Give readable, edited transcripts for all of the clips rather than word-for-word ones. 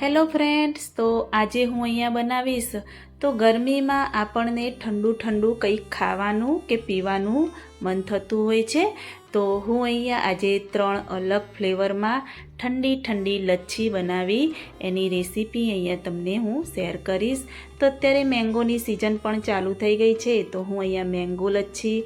Hello friends, તો આજે હું અહીંયા બનાવીશ તો ગરમીમાં આપણને ઠંડુ ઠંડુ કંઈક ખાવાનું કે પીવાનું મન થતું હોય છે. તો હું અહીંયા આજે 3 અલગ ફ્લેવરમાં ઠંડી ઠંડી લચ્છી બનાવી એની રેસીપી અહીંયા તમને હું શેર કરીશ. તો અત્યારે મેંગોની સિઝન પણ ચાલુ થઈ ગઈ છે, તો હું અહીંયા મેંગો લચ્છી,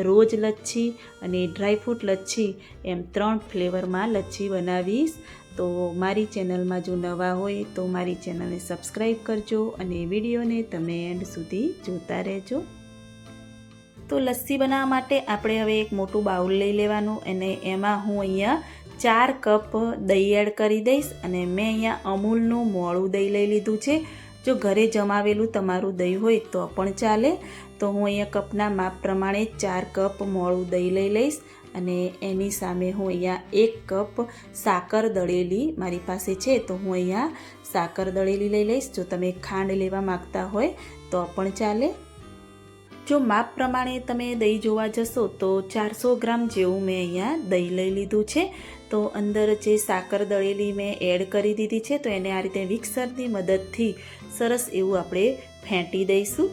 રોજ લચ્છી અને ડ્રાયફ્રૂટ લચ્છી એમ 3 ફ્લેવરમાં લચ્છી બનાવીશ. તો મારી ચેનલમાં જો નવા હોય તો મારી ચેનલને સબસ્ક્રાઈબ કરજો અને વિડીયોને તમે એન્ડ સુધી જોતા રહેજો. તો લસ્સી બનાવવા માટે આપણે હવે એક મોટું બાઉલ લઈ લેવાનું અને એમાં હું અહીંયા 4 કપ દહીં એડ કરી દઈશ. અને મેં અહીંયા અમૂલનું મોળું દહીં લઈ લીધું છે. જો ઘરે જમાવેલું તમારું દહીં હોય તો પણ ચાલે. તો હું અહીંયા કપના માપ પ્રમાણે 4 કપ મોળું દહીં લઈ લઈશ. અને એની સામે હું અહીંયા 1 કપ સાકર દળેલી મારી પાસે છે, તો હું અહીંયા સાકર દળેલી લઈ લઈશ. જો તમે ખાંડ લેવા માગતા હોય તો પણ ચાલે. જો માપ પ્રમાણે તમે દહીં જોવા જશો તો 400 ગ્રામ જેવું મેં અહીંયા દહીં લઈ લીધું છે. તો અંદર જે સાકર દળેલી મેં એડ કરી દીધી છે, તો એને આ રીતે મિક્સરની મદદથી સરસ એવું આપણે ફેંટી દઈશું.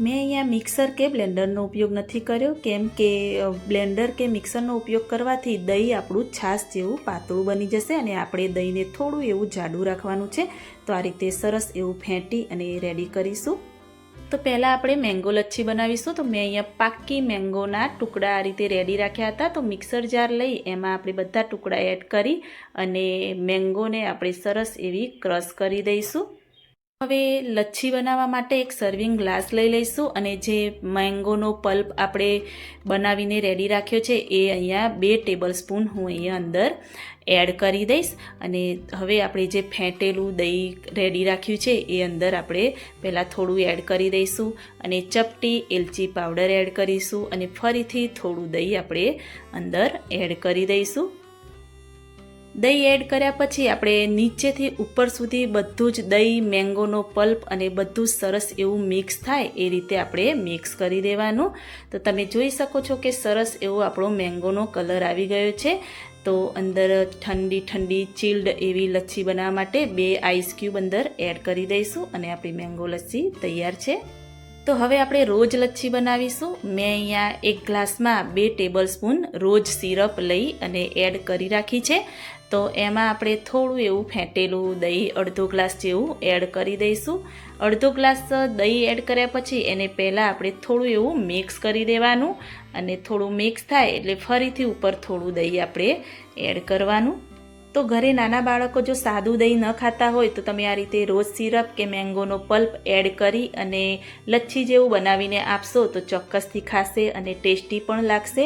મેં અહીંયા મિક્સર કે બ્લેન્ડરનો ઉપયોગ નથી કર્યો, કેમ કે બ્લેન્ડર કે મિક્સરનો ઉપયોગ કરવાથી દહીં આપણું છાશ જેવું પાતળું બની જશે અને આપણે દહીંને થોડું એવું જાડું રાખવાનું છે. તો આ રીતે સરસ એવું ફેંટી અને રેડી કરીશું. તો પહેલાં આપણે મેંગો લચ્છી બનાવીશું. તો મેં અહીંયા પાકી મેંગોના ટુકડા આ રીતે રેડી રાખ્યા હતા. તો મિક્સર જાર લઈ એમાં આપણે બધા ટુકડા એડ કરી અને મેંગોને આપણે સરસ એવી ક્રશ કરી દઈશું. હવે લચ્છી બનાવવા માટે એક સર્વિંગ ગ્લાસ લઈ લઈશું અને જે મેંગોનો પલ્પ આપણે બનાવીને રેડી રાખ્યો છે એ અહીંયા 2 ટેબલ સ્પૂન હું અહીંયા અંદર એડ કરી દઈશ. અને હવે આપણે જે ફેંટેલું દહીં રેડી રાખ્યું છે એ અંદર આપણે પહેલાં થોડું એડ કરી દઈશું અને ચપટી એલચી પાવડર એડ કરીશું અને ફરીથી થોડું દહીં આપણે અંદર એડ કરી દઈશું. દહીં એડ કર્યા પછી આપણે નીચેથી ઉપર સુધી બધું જ દહીં, મેંગોનો પલ્પ અને બધું સરસ એવું મિક્સ થાય એ રીતે આપણે મિક્સ કરી દેવાનું. તો તમે જોઈ શકો છો કે સરસ એવો આપણો મેંગોનો કલર આવી ગયો છે. તો અંદર ઠંડી ઠંડી ચિલ્ડ એવી લચ્છી બનાવવા માટે 2 આઈસ ક્યુબ અંદર એડ કરી દઈશું અને આપણી મેંગો લચ્છી તૈયાર છે. તો હવે આપણે રોજ લચ્છી બનાવીશું. મેં અહીંયા એક ગ્લાસમાં 2 ટેબલ સ્પૂન રોજ સિરપ લઈ અને એડ કરી રાખી છે. તો એમાં આપણે થોડું એવું ફેંટેલું દહીં અડધો ગ્લાસ જેવું એડ કરી દઈશું. અડધો ગ્લાસ દહીં એડ કર્યા પછી એને પહેલાં આપણે થોડું એવું મિક્સ કરી દેવાનું અને થોડું મિક્સ થાય એટલે ફરીથી ઉપર થોડું દહીં આપણે એડ કરવાનું. તો ઘરે નાના બાળકો જો સાદું દહીં ન ખાતા હોય તો તમે આ રીતે રોજ સિરપ કે મેંગોનો પલ્પ એડ કરી અને લચ્છી જેવું બનાવીને આપશો તો ચોક્કસથી ખાશે અને ટેસ્ટી પણ લાગશે.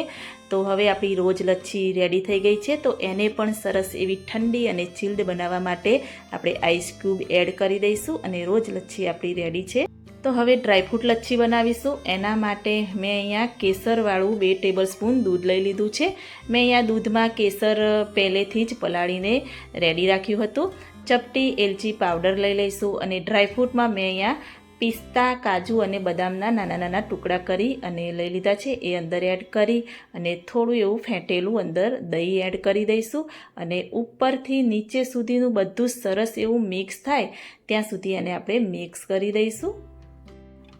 તો હવે આપણી રોજ લચ્છી રેડી થઈ ગઈ છે. તો એને પણ સરસ એવી ઠંડી અને ચિલ્ડ બનાવવા માટે આપણે આઈસ ક્યુબ એડ કરી દઈશું અને રોજ લચ્છી આપણી રેડી છે. તો હવે ડ્રાયફ્રૂટ લચ્છી બનાવીશું. એના માટે મેં અહીંયા કેસરવાળું 2 ટેબલ સ્પૂન દૂધ લઈ લીધું છે. મેં અહીંયા દૂધમાં કેસર પહેલેથી જ પલાળીને રેડી રાખ્યું હતું. ચપટી એલચી પાવડર લઈ લઈશું અને ડ્રાયફ્રૂટમાં મેં અહીંયા પિસ્તા, કાજુ અને બદામના નાના નાના ટુકડા કરી અને લઈ લીધા છે એ અંદર એડ કરી અને થોડું એવું ફેંટેલું અંદર દહીં એડ કરી દઈશું અને ઉપરથી નીચે સુધીનું બધું સરસ એવું મિક્સ થાય ત્યાં સુધી એને આપણે મિક્સ કરી દઈશું.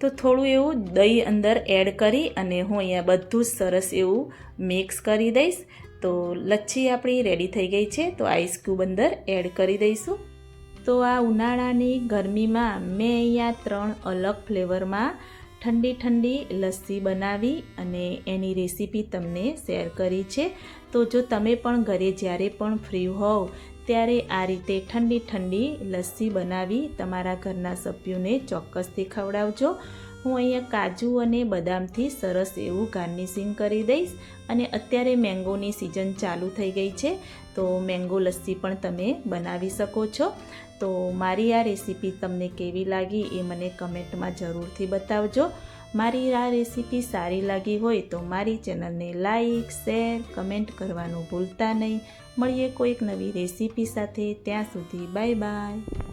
તો થોડું એવું દહીં અંદર એડ કરી અને હું અહીંયા બધું જ સરસ એવું મિક્સ કરી દઈશ. તો લચ્છી આપણી રેડી થઈ ગઈ છે. તો આઈસ ક્યુબ અંદર એડ કરી દઈશું. તો આ ઉનાળાની ગરમીમાં મેં અહીંયા 3 અલગ ફ્લેવરમાં ઠંડી ઠંડી લસ્સી બનાવી અને એની રેસીપી તમને શેર કરી છે. તો જો તમે પણ ઘરે જ્યારે પણ ફ્રી હોવ ત્યારે આ રીતે ઠંડી ઠંડી લસ્સી બનાવી તમારા ઘરના સભ્યોને ચોક્કસથી ખવડાવજો. હું અહીંયા કાજુ અને બદામથી સરસ એવું ગાર્નિશિંગ કરી દઈશ. અને અત્યારે મેંગોની સિઝન ચાલુ થઈ ગઈ છે, તો મેંગો લસ્સી પણ તમે બનાવી શકો છો. તો મારી આ રેસીપી તમને કેવી લાગી એ મને કમેન્ટમાં જરૂરથી બતાવજો. મારી આ રેસીપી સારી લાગી હોય તો મારી ચેનલને લાઈક, શેર, કમેન્ટ કરવાનું ભૂલતા નહીં. મળીએ કોઈક નવી રેસીપી સાથે. ત્યાં સુધી બાય બાય.